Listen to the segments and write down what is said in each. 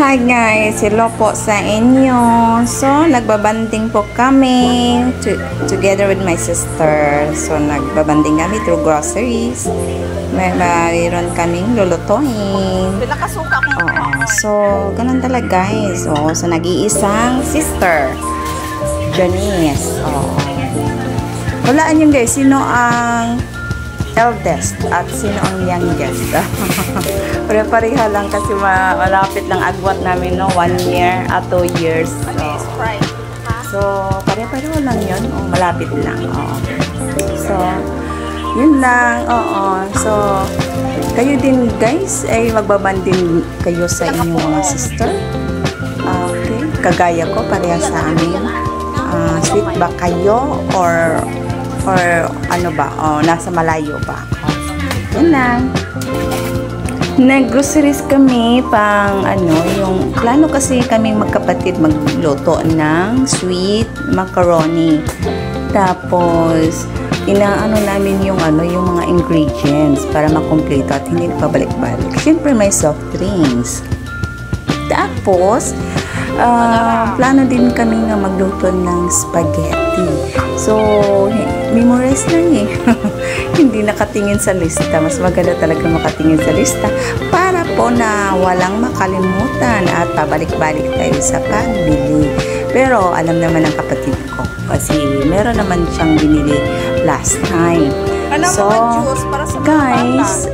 Hi guys, hello po sa inyo. So, nagbabanding po kami together with my sister. So, nagbabanding kami through groceries. Mayroon kaming lulutuin. So, ganun talaga guys. So, nag-iisang sister. Janice. Walaan yun guys, sino ang eldest at sino ang youngest. Pare-pareha lang kasi malapit lang agwat namin, no? 1 year at 2 years. So pare-pareho lang yun. Malapit lang. So, yun lang. So, kayo din guys ay magbabanding kayo sa inyong mga sister. Okay. Kagaya ko, pareha sa amin. Sweet ba kayo or ano ba? Nasa malayo ba? Yan lang. Nag-groceries kami pang yung plano kasi kaming magkapatid magluto ng sweet macaroni. Tapos inaano namin yung mga ingredients para makumpleto at hindi pabalik-balik. Siyempre may soft drinks. Tapos plano din kami nga magluto ng spaghetti. So, memorize lang hindi nakatingin sa lista. Mas maganda talaga makatingin sa lista para po na walang makalimutan at pabalik-balik tayo sa pagbili. Pero alam naman ng kapatid ko kasi meron naman siyang binili last time. So, guys,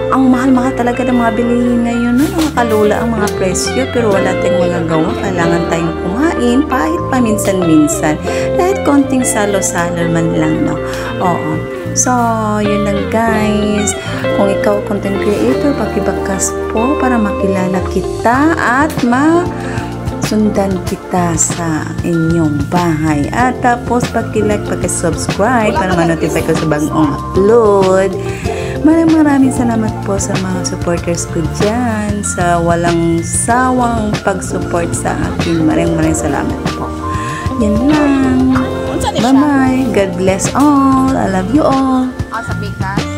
ang mahal-mahal talaga ng mga bilihin ngayon, nakakalula ang mga presyo, pero wala tayong magagawa. Kailangan tayong kumain kahit paminsan-minsan, kahit konting salo-salo man lang, no? So, yun lang guys. Kung ikaw content creator, pakibakas po para makilala kita at sundan kita sa inyong bahay. At tapos paki-like, paki-subscribe para ma-notify ko sa bagong upload. Maraming salamat po sa mga supporters ko dyan, sa walang sawang pag-support sa akin. Maraming salamat po. Yan lang. Bye-bye. God bless all. I love you all. Sa Pikas.